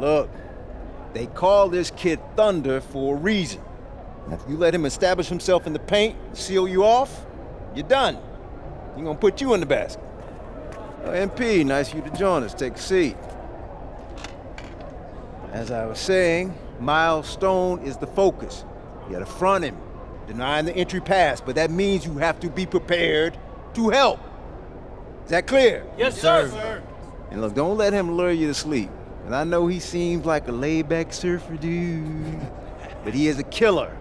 Look, they call this kid Thunder for a reason. And if you let him establish himself in the paint and seal you off, you're done. He's gonna put you in the basket. MP, nice of you to join us. Take a seat. As I was saying, Miles Stone is the focus. You gotta front him, denying the entry pass, but that means you have to be prepared to help. Is that clear? Yes, sir. And look, don't let him lure you to sleep. And I know he seems like a laid-back surfer dude, but he is a killer.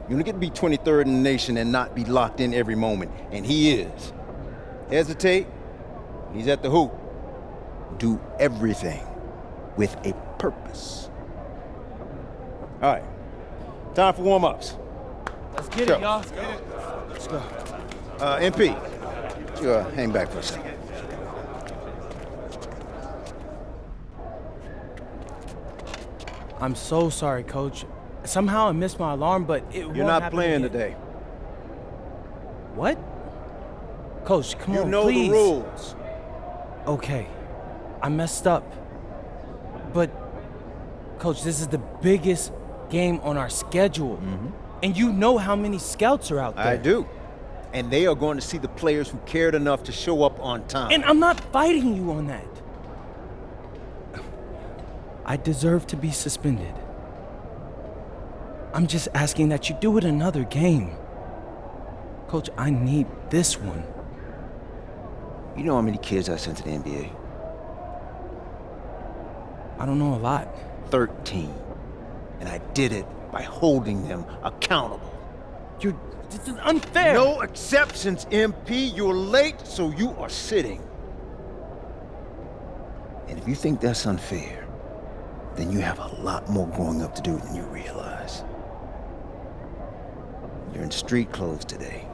You don't get to be 23rd in the nation and not be locked in every moment, and he is. Hesitate, he's at the hoop. Do everything with a purpose. All right, time for warm-ups. Let's get it, y'all. Let's go. MP, you hang back for a second. I'm so sorry, Coach. Somehow I missed my alarm, but it won't You're not happen playing again. today. What? Coach, come on, You know please. the rules. Okay, I messed up. But, Coach, this is the biggest game on our schedule. And you know how many scouts are out there. I do. And they are going to see the players who cared enough to show up on time. And I'm not fighting you on that. I deserve to be suspended. I'm just asking that you do it another game. Coach, I need this one. You know how many kids I sent to the NBA? I don't know a lot. 13. And I did it by holding them accountable. This is unfair. No exceptions, MP. You're late, so you are sitting. And if you think that's unfair, then you have a lot more growing up to do than you realize. You're in street clothes today.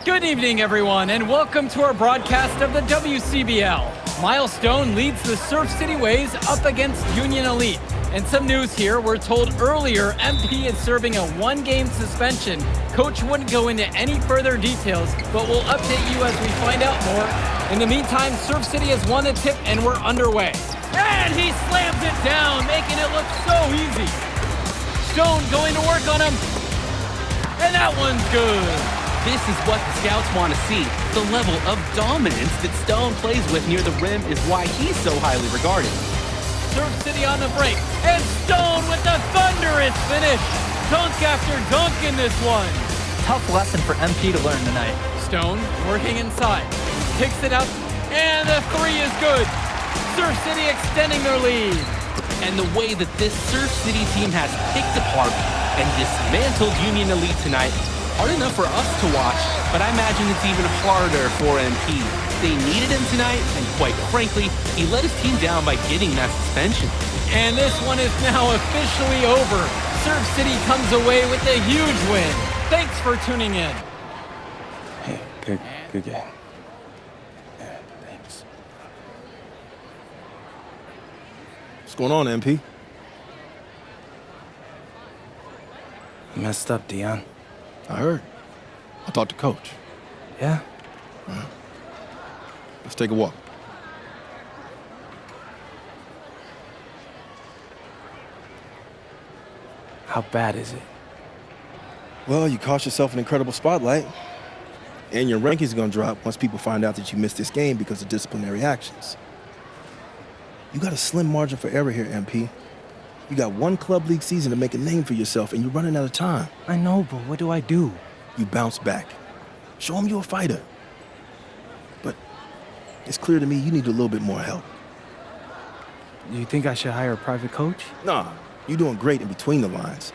Good evening, everyone, and welcome to our broadcast of the WCBL. Miles Stone leads the Surf City Waves up against Union Elite. And some news here, we're told earlier MP is serving a one-game suspension. Coach wouldn't go into any further details, but we'll update you as we find out more. In the meantime, Surf City has won the tip and we're underway. And he slams it down, making it look so easy. Stone going to work on him. And that one's good. This is what the scouts want to see. The level of dominance that Stone plays with near the rim is why he's so highly regarded. Surf City on the break, and Stone with the thunderous finish. Dunk after dunk in this one. Tough lesson for MP to learn tonight. Stone working inside, picks it up, and the three is good. Surf City extending their lead. And the way that this Surf City team has picked apart and dismantled Union Elite tonight, hard enough for us to watch, but I imagine it's even harder for MP. They needed him tonight, and quite frankly, he let his team down by getting that suspension. And this one is now officially over. Surf City comes away with a huge win. Thanks for tuning in. Hey, good game. Yeah, thanks. What's going on, MP? I messed up, Dion. I heard. I talked to Coach. Yeah? Let's take a walk. How bad is it? Well, you cost yourself an incredible spotlight. And your rankings are going to drop once people find out that you missed this game because of disciplinary actions. You got a slim margin for error here, MP. You got one club league season to make a name for yourself, and you're running out of time. I know, but what do I do? You bounce back. Show them you're a fighter. But it's clear to me you need a little bit more help. Do you think I should hire a private coach? Nah, you're doing great in between the lines.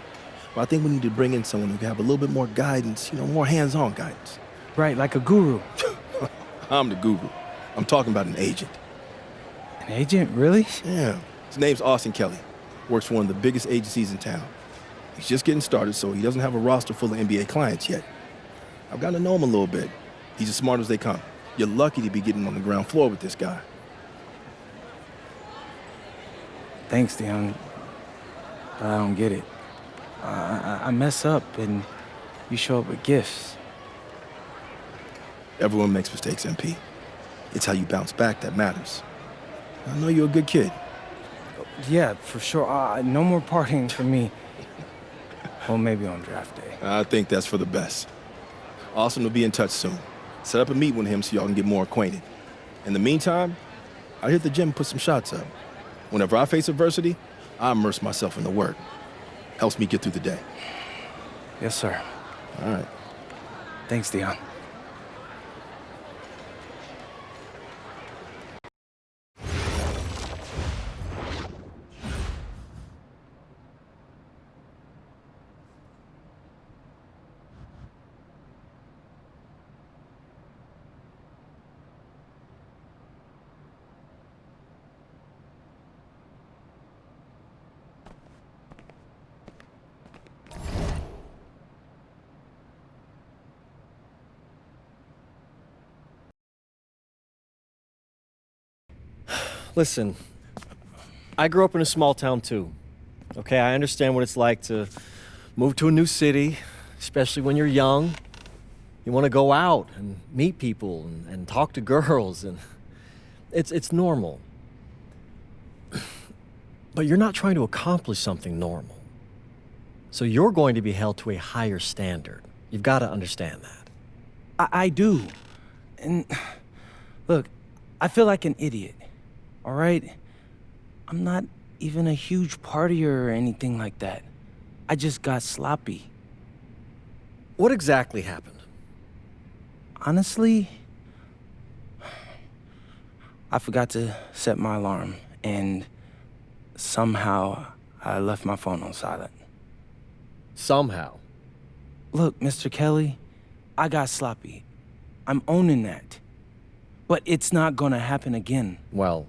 But I think we need to bring in someone who can have a little bit more guidance, more hands-on guidance. Right, like a guru. I'm the guru. I'm talking about an agent. An agent, really? Yeah. His name's Austin Kelly. Works for one of the biggest agencies in town. He's just getting started, so he doesn't have a roster full of NBA clients yet. I've gotten to know him a little bit. He's as smart as they come. You're lucky to be getting on the ground floor with this guy. Thanks, Dion. But I don't get it. I mess up, and you show up with gifts. Everyone makes mistakes, MP. It's how you bounce back that matters. I know you're a good kid. Yeah, for sure. No more partying for me. Well, maybe on draft day. I think that's for the best. Austin will be in touch soon. Set up a meet with him so y'all can get more acquainted. In the meantime, I hit the gym and put some shots up. Whenever I face adversity, I immerse myself in the work. Helps me get through the day. Yes, sir. All right. Thanks, Dion. Listen, I grew up in a small town too. Okay, I understand what it's like to move to a new city, especially when you're young. You want to go out and meet people and talk to girls, and it's normal. But you're not trying to accomplish something normal. So you're going to be held to a higher standard. You've got to understand that. I do. And look, I feel like an idiot. All right? I'm not even a huge partier or anything like that. I just got sloppy. What exactly happened? Honestly, I forgot to set my alarm, and somehow I left my phone on silent. Somehow. Look, Mr. Kelly, I got sloppy. I'm owning that. But it's not gonna happen again. Well,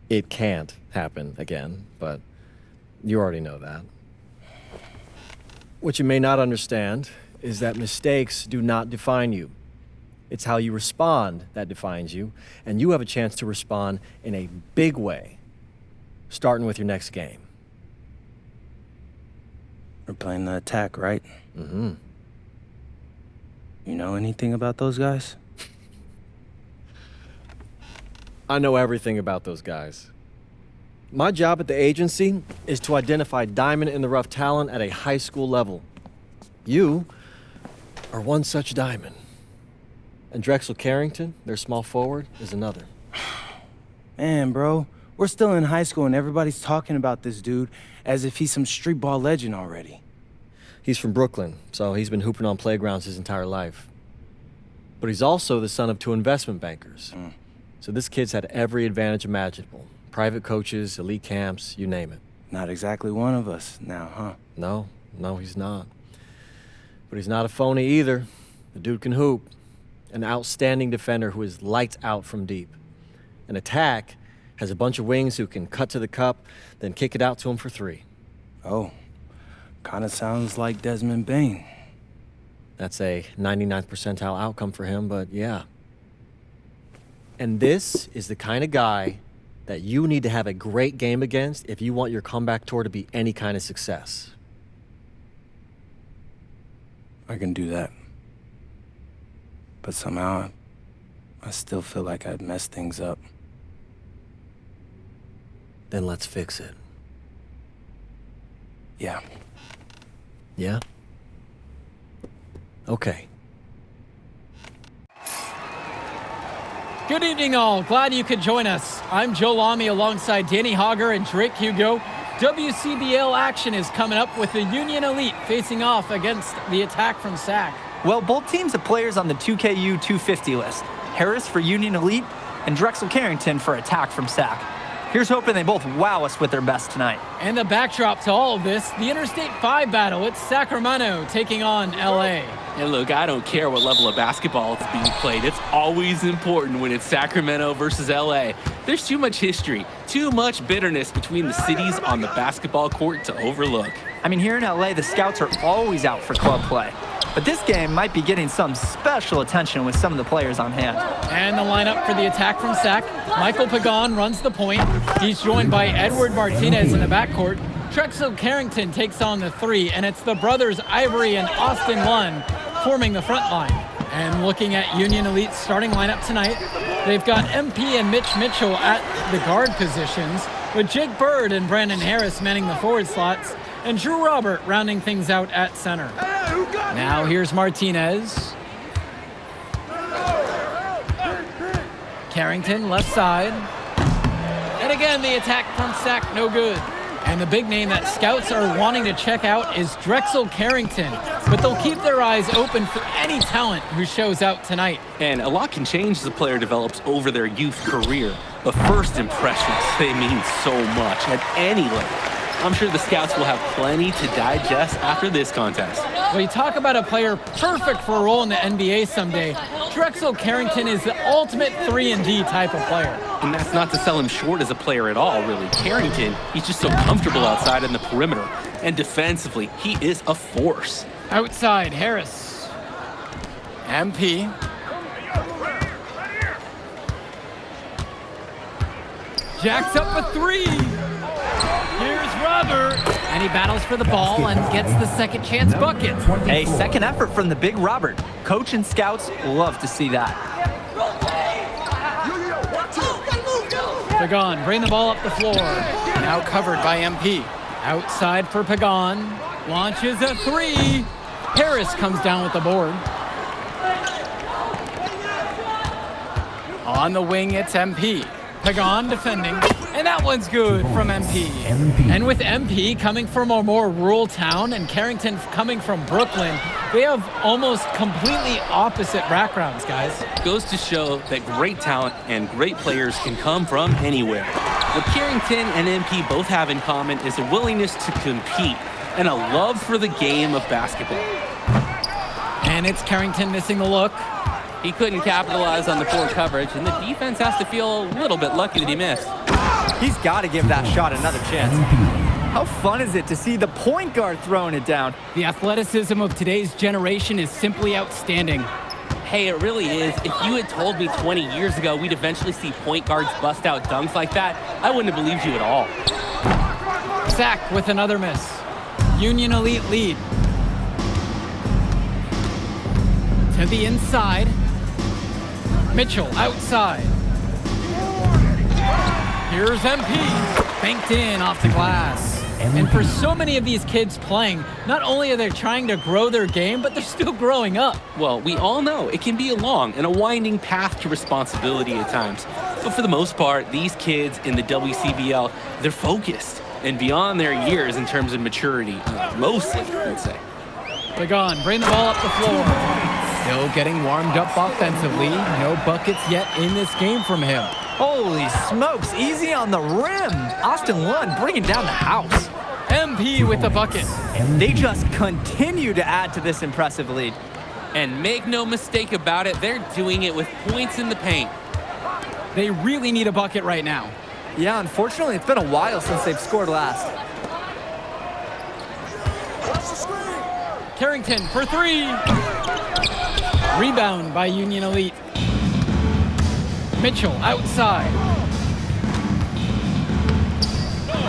it can't happen again, but you already know that. What you may not understand is that mistakes do not define you. It's how you respond that defines you, and you have a chance to respond in a big way, starting with your next game. We're playing the attack, right? Mm-hmm. You know anything about those guys? I know everything about those guys. My job at the agency is to identify diamond-in-the-rough talent at a high school level. You are one such diamond. And Drexel Carrington, their small forward, is another. Man, bro, we're still in high school and everybody's talking about this dude as if he's some street ball legend already. He's from Brooklyn, so he's been hooping on playgrounds his entire life. But he's also the son of two investment bankers. So this kid's had every advantage imaginable. Private coaches, elite camps, you name it. Not exactly one of us now, huh? No, he's not. But he's not a phony either. The dude can hoop. An outstanding defender who is lights out from deep. An attack has a bunch of wings who can cut to the cup, then kick it out to him for three. Oh, kind of sounds like Desmond Bain. That's a 99th percentile outcome for him, but yeah. And this is the kind of guy that you need to have a great game against if you want your comeback tour to be any kind of success. I can do that. But somehow, I still feel like I'd messed things up. Then let's fix it. Yeah. Yeah? Okay. Good evening, all. Glad you could join us. I'm Joe Lamy alongside Danny Hogger and Drake Hugo. WCBL action is coming up with the Union Elite facing off against the attack from SAC. Well, both teams have players on the 2KU 250 list. Harris for Union Elite and Drexel Carrington for attack from SAC. Here's hoping they both wow us with their best tonight. And the backdrop to all of this, the Interstate 5 battle. It's Sacramento taking on LA. And look, I don't care what level of basketball is being played. It's always important when it's Sacramento versus LA. There's too much history, too much bitterness between the cities on the basketball court to overlook. I mean, here in LA, the scouts are always out for club play. But this game might be getting some special attention with some of the players on hand. And the lineup for the attack from SAC. Michael Pagan runs the point. He's joined by Edward Martinez in the backcourt. Drexel Carrington takes on the three, and it's the brothers Ivory and Austin Lund forming the front line. And looking at Union Elite's starting lineup tonight, they've got MP and Mitch Mitchell at the guard positions, with Jake Bird and Brandon Harris manning the forward slots, and Drew Robert rounding things out at center. Now here's Martinez. Carrington, left side. And again, the attack from Sack, no good. And the big name that scouts are wanting to check out is Drexel Carrington, but they'll keep their eyes open for any talent who shows out tonight. And a lot can change as a player develops over their youth career, but first impressions, they mean so much at any level. I'm sure the scouts will have plenty to digest after this contest. Well, you talk about a player perfect for a role in the NBA someday. Drexel Carrington is the ultimate 3-and-D type of player. And that's not to sell him short as a player at all, really. Carrington, he's just so comfortable outside in the perimeter. And defensively, he is a force. Outside, Harris. MP. Jacks up a three. Here's Robert. And he battles for the ball and gets the second chance bucket. A second effort from the big Robert. Coach and scouts love to see that. Pagan, bring the ball up the floor. Now covered by MP. Outside for Pagan. Launches a three. Harris comes down with the board. On the wing, it's MP. Pagan defending, and that one's good from MP. And with MP coming from a more rural town and Carrington coming from Brooklyn, they have almost completely opposite backgrounds, guys. Goes to show that great talent and great players can come from anywhere. What Carrington and MP both have in common is a willingness to compete and a love for the game of basketball. And it's Carrington missing the look. He couldn't capitalize on the poor coverage, and the defense has to feel a little bit lucky that he missed. He's got to give that shot another chance. How fun is it to see the point guard throwing it down? The athleticism of today's generation is simply outstanding. Hey, it really is. If you had told me 20 years ago we'd eventually see point guards bust out dunks like that, I wouldn't have believed you at all. Sack with another miss. Union Elite lead. To the inside. Mitchell outside. Here's MP. Banked in off the glass. And for so many of these kids playing, not only are they trying to grow their game, but they're still growing up. Well, we all know it can be a long and a winding path to responsibility at times. But for the most part, these kids in the WCBL, they're focused and beyond their years in terms of maturity. Mostly, I would say. Pagan, bring the ball up the floor. Still getting warmed up offensively. No buckets yet in this game from him. Holy smokes, easy on the rim. Austin Lund bringing down the house. MP with the bucket. They just continue to add to this impressive lead. And make no mistake about it, they're doing it with points in the paint. They really need a bucket right now. Yeah, unfortunately, it's been a while since they've scored last. Carrington for three. Rebound by Union Elite. Mitchell outside.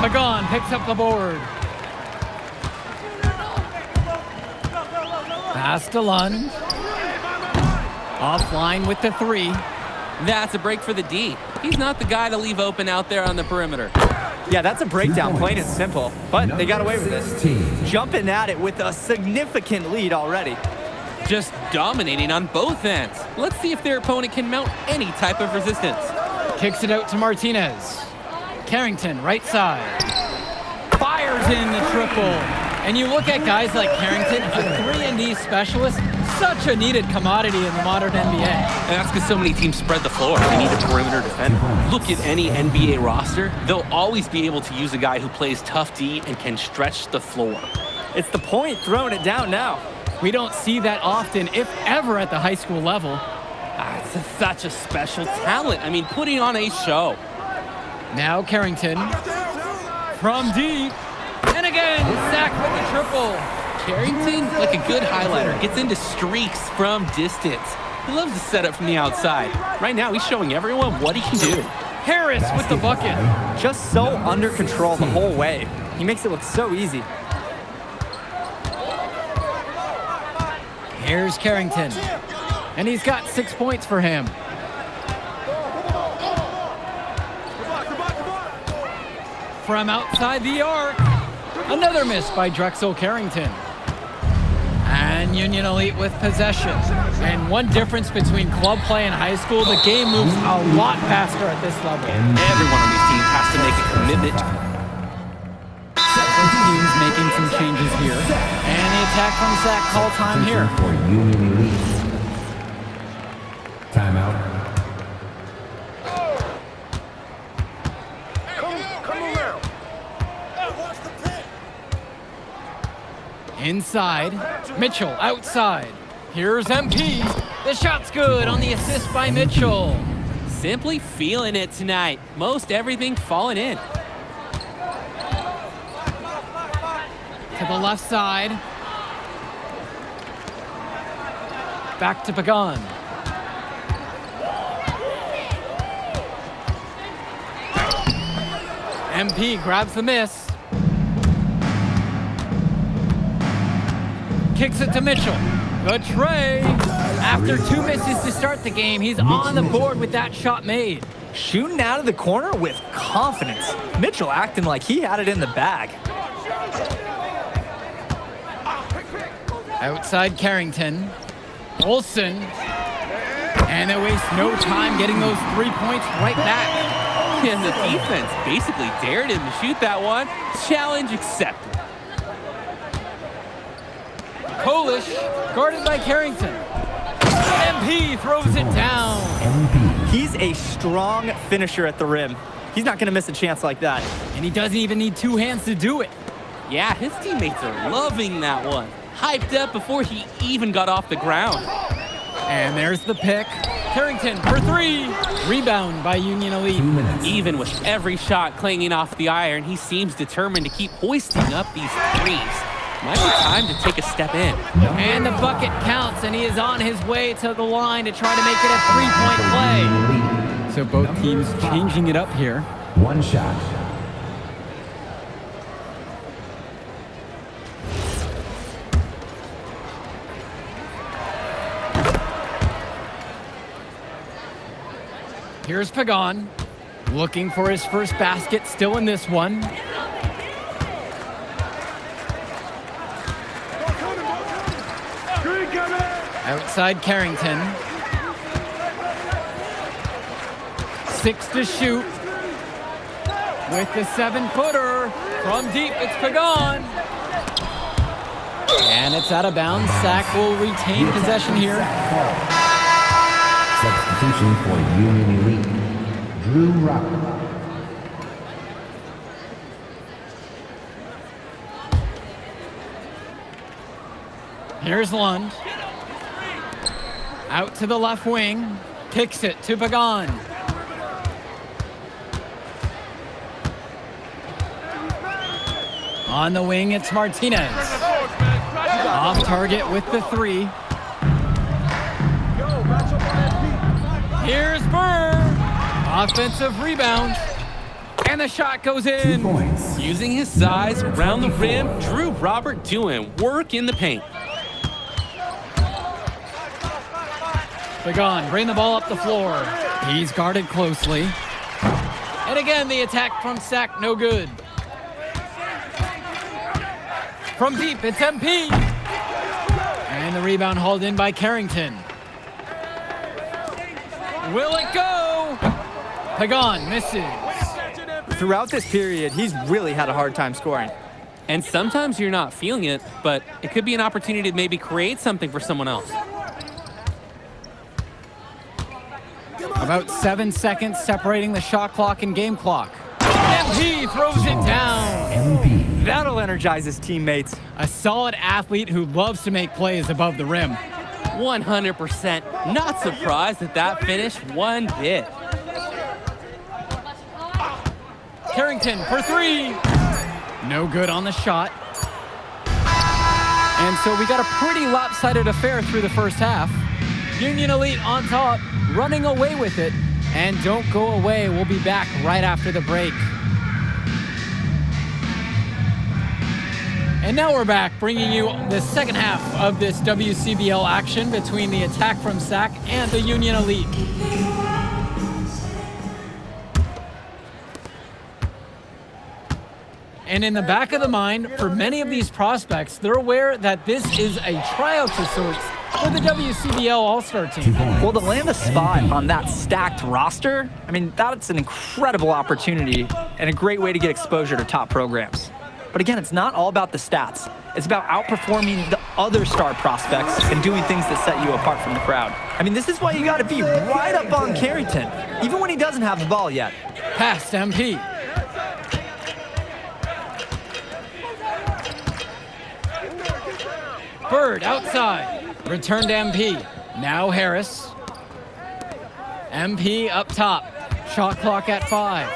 Pagan picks up the board. Pass to Lund. Offline with the three. That's a break for the D. He's not the guy to leave open out there on the perimeter. Yeah, that's a breakdown, plain and simple. But they got away with this. Jumping at it with a significant lead already. Just dominating on both ends. Let's see if their opponent can mount any type of resistance. Kicks it out to Martinez. Carrington, right side. Fires in the triple. And you look at guys like Carrington, a 3-and-D specialist, such a needed commodity in the modern NBA. And that's because so many teams spread the floor. They need a perimeter defender. Look at any NBA roster. They'll always be able to use a guy who plays tough D and can stretch the floor. It's the point throwing it down now. We don't see that often, if ever, at the high school level. It's such a special talent. I mean, putting on a show. Now Carrington from deep. And again, Sack with the triple. Carrington, like a good highlighter, gets into streaks from distance. He loves to set up from the outside. Right now, he's showing everyone what he can do. Harris with the bucket. Just so under control the whole way. He makes it look so easy. Here's Carrington. And he's got 6 points for him. From outside the arc, another miss by Drexel Carrington. And Union Elite with possession. And one difference between club play and high school, the game moves a lot faster at this level. Everyone on these teams has to make a commitment. Both teams making some changes here. And the attack from Sac call time here. For Union Elite. Timeout. Inside, Mitchell outside. Here's MP. The shot's good on the assist by Mitchell. Simply feeling it tonight. Most everything falling in. To the left side. Back to Pagan. MP grabs the miss. Kicks it to Mitchell. Good tray. After 2 misses to start the game, he's on the board with that shot made. Shooting out of the corner with confidence. Mitchell acting like he had it in the bag. Outside Carrington. Olsen. And they waste no time getting those 3 points right back. And the defense basically dared him to shoot that one. Challenge accepted. Polish, guarded by Carrington. MP throws it down. He's a strong finisher at the rim. He's not going to miss a chance like that. And he doesn't even need 2 hands to do it. Yeah, his teammates are loving that one. Hyped up before he even got off the ground. And there's the pick. Carrington for 3. Rebound by Union Elite. Even with every shot clanging off the iron, he seems determined to keep hoisting up these threes. Might be time to take a step in. And the bucket counts, and he is on his way to the line to try to make it a 3-point play. So both teams changing it up here. 1 shot. Here's Pagan, looking for his first basket, still in this one. Outside Carrington. 6 to shoot. With the 7-footer. From deep, it's Pagan. And it's out of bounds. Sac will retain possession here. Substitution for Union Elite. Drew Rock. Here's Lund. Out to the left wing. Kicks it to Pagan. On the wing, it's Martinez. Off target with the 3. Here's Burr. Offensive rebound. And the shot goes in. 2 points. Using his size around the rim, Drew Robert doing work in the paint. Pagan, bring the ball up the floor. He's guarded closely. And again, the attack from Sac, no good. From deep, it's MP. And the rebound hauled in by Carrington. Will it go? Pagan misses. Throughout this period, he's really had a hard time scoring. And sometimes you're not feeling it, but it could be an opportunity to maybe create something for someone else. About 7 seconds separating the shot clock and game clock. MP throws it down. MP. That'll energize his teammates. A solid athlete who loves to make plays above the rim. 100%. Not surprised at that finish one bit. Carrington for 3. No good on the shot. And so we got a pretty lopsided affair through the first half. Union Elite on top, running away with it. And don't go away, we'll be back right after the break. And now we're back, bringing you the second half of this WCBL action between the Attack from Sac and the Union Elite. And in the back of the mind, for many of these prospects, they're aware that this is a tryout of sorts for the WCBL All-Star team. Well, to land a spot on that stacked roster, I mean, that's an incredible opportunity and a great way to get exposure to top programs. But again, it's not all about the stats. It's about outperforming the other star prospects and doing things that set you apart from the crowd. I mean, this is why you got to be right up on Carrington, even when he doesn't have the ball yet. Past MP. Bird outside. Return to MP. Now Harris. MP up top. Shot clock at 5.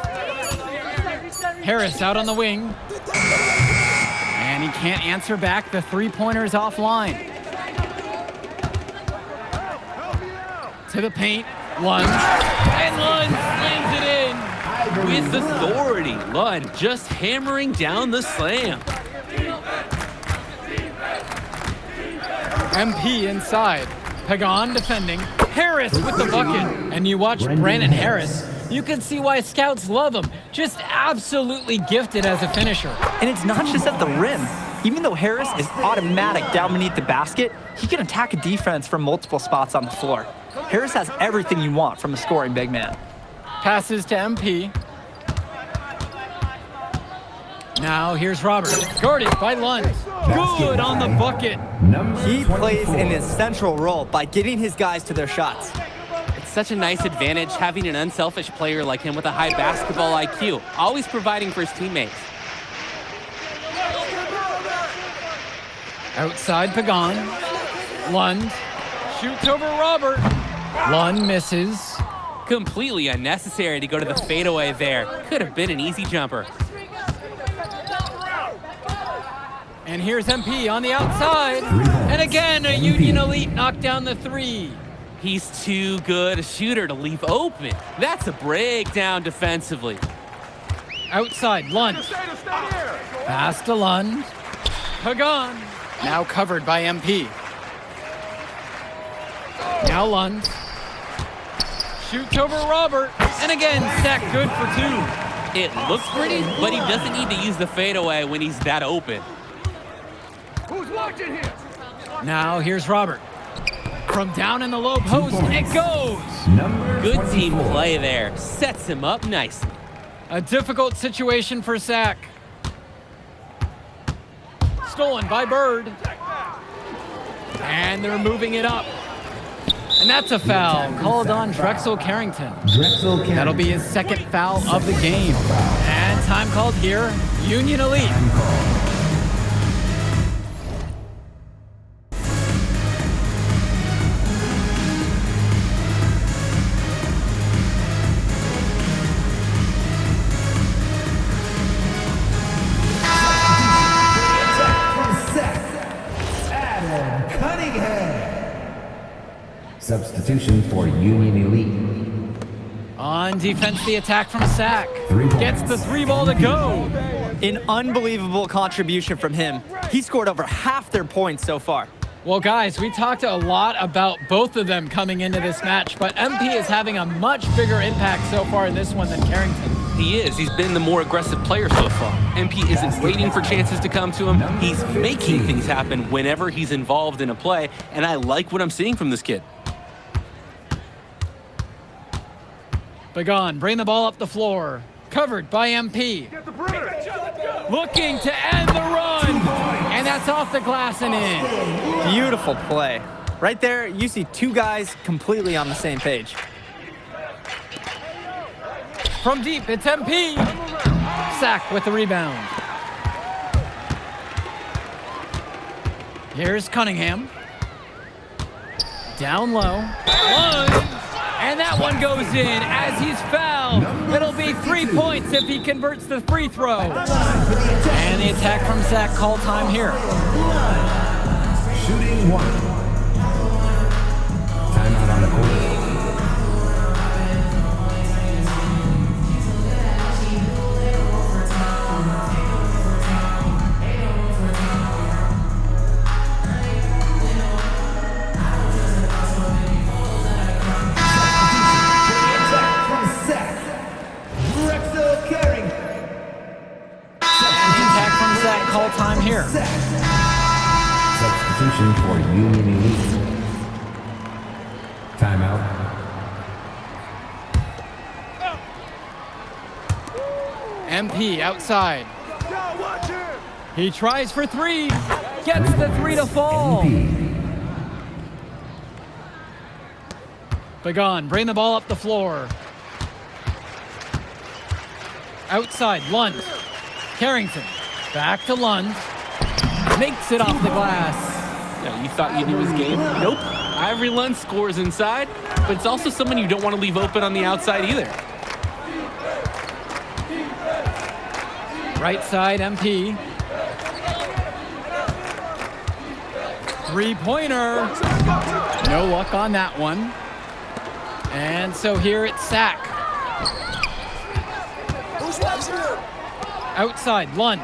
Harris out on the wing. And he can't answer back. The three-pointer's offline. To the paint. Lund. And Lund slams it in. With authority, Lund just hammering down the slam. MP inside. Pagan defending. Harris with the bucket. And you watch Brandon Harris, you can see why scouts love him. Just absolutely gifted as a finisher. And it's not just at the rim. Even though Harris is automatic down beneath the basket, he can attack a defense from multiple spots on the floor. Harris has everything you want from a scoring big man. Passes to MP. Now here's Robert. Guarded by Lund. Good on the bucket. He plays an essential role by getting his guys to their shots. It's such a nice advantage having an unselfish player like him with a high basketball IQ, always providing for his teammates. Outside Pagan. Lund shoots over Robert. Lund misses. Completely unnecessary to go to the fadeaway there. Could have been an easy jumper. And here's MP on the outside. And again, a Union Elite knocked down the three. He's too good a shooter to leave open. That's a breakdown defensively. Outside, Lund. Pass to Lund. Pagan. Now covered by MP. Now Lund. Shoots over Robert. And again, Sack good for 2. It looks pretty, but he doesn't need to use the fadeaway when he's that open. Who's watching here? Now here's Robert. From down in the low post, it goes. Good team play there. Sets him up nicely. A difficult situation for Sack. Stolen by Bird. And they're moving it up. And that's a foul called on Drexel Carrington. That'll be his second foul of the game. And time called here, Union Elite. Substitution for Union Elite. On defense, the attack from Sack. Gets the 3 ball to go. An unbelievable contribution from him. He scored over half their points so far. Well, guys, we talked a lot about both of them coming into this match, but MP is having a much bigger impact so far in this one than Carrington. He is. He's been the more aggressive player so far. MP isn't waiting for chances to come to him. He's making things happen whenever he's involved in a play, and I like what I'm seeing from this kid. Pagan, bring the ball up the floor. Covered by MP. Looking to end the run. And that's off the glass and in. Beautiful play. Right there, you see 2 guys completely on the same page. From deep, it's MP. Sack with the rebound. Here's Cunningham. Down low. Lund. And that one goes in as he's fouled. It'll be 3 points if he converts the free throw. And the attack from Sack, call time here. Shooting 1. Timeout on the court. Union Elite. Timeout. MP outside. He tries for three. Gets the three to fall. Begun, bring the ball up the floor. Outside, Lund. Carrington, back to Lund. Makes it off the glass. Yeah, you thought you knew his game? Nope. Ivory Lund scores inside, but it's also someone you don't want to leave open on the outside either. Right side, MP. Three-pointer. No luck on that one. And so here it's Sack. Outside, Lund.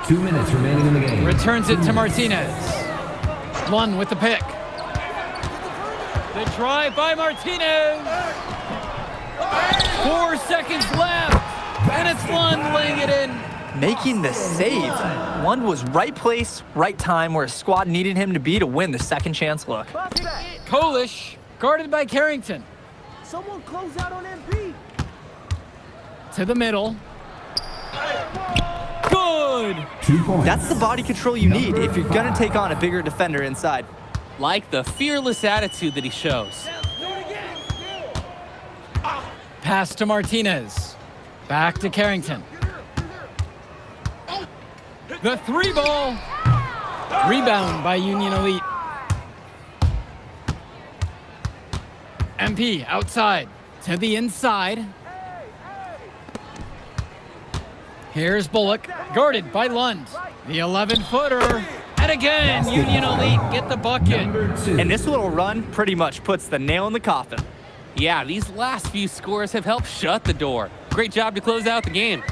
2 minutes remaining in the game. Returns it to Martinez. Lund with the pick. The drive by Martinez. 4 seconds left. And it's Lund laying it in. Making the save. Lund was right place, right time where his squad needed him to be to win the second chance look. Kolish, guarded by Carrington. Someone close out on MP. To the middle. Good. 2 points. That's the body control you need if you're gonna take on a bigger defender inside. Like the fearless attitude that he shows. Pass to Martinez. Back to Carrington. The three ball. Rebound by Union Elite. MP outside to the inside. Here's Bullock, guarded by Lund. The 11-footer. And again, Union Elite get the bucket. And this little run pretty much puts the nail in the coffin. Yeah, these last few scores have helped shut the door. Great job to close out the game.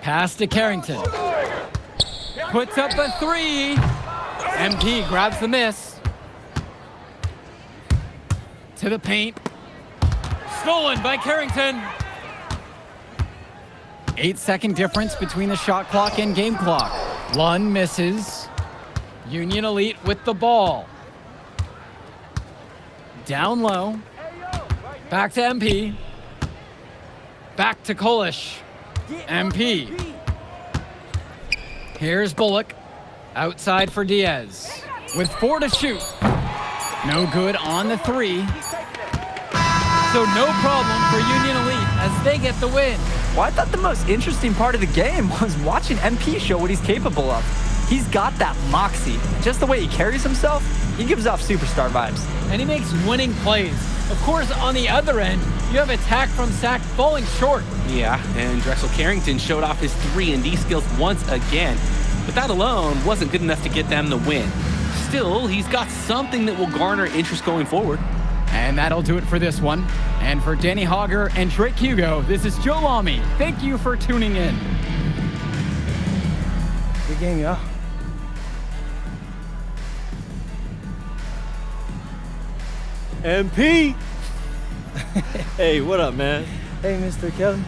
Pass to Carrington. Puts up a three. MP grabs the miss. To the paint. Stolen by Carrington. 8-second difference between the shot clock and game clock. Lund misses. Union Elite with the ball. Down low. Back to MP. Back to Kolish. MP. Here's Bullock. Outside for Diaz. With 4 to shoot. No good on the three. So no problem for Union Elite as they get the win. Well, I thought the most interesting part of the game was watching MP show what he's capable of. He's got that moxie. Just the way he carries himself, he gives off superstar vibes. And he makes winning plays. Of course, on the other end, you have attack from Sack falling short. Yeah, and Drexel Carrington showed off his 3-and-D skills once again. But that alone wasn't good enough to get them the win. Still, he's got something that will garner interest going forward. And that'll do it for this one. And for Danny Hogger and Drake Hugo, this is Joe Lamy. Thank you for tuning in. Good game, y'all. MP! Hey, what up, man? Hey, Mr. Kelly.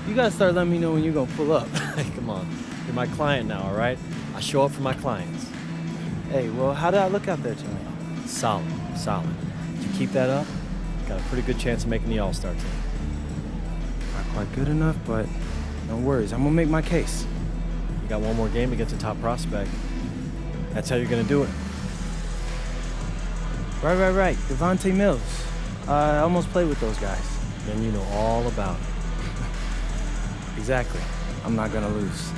You gotta start letting me know when you're gonna pull up. Hey, come on. You're my client now, all right? I show up for my clients. Hey, well, how did I look out there tonight? Solid, solid. If you keep that up, got a pretty good chance of making the All-Star team. Not quite good enough, but no worries. I'm gonna make my case. You got one more game against a top prospect. That's how you're gonna do it. Right. Devontae Mills. I almost played with those guys. Then you know all about it. Exactly. I'm not gonna lose.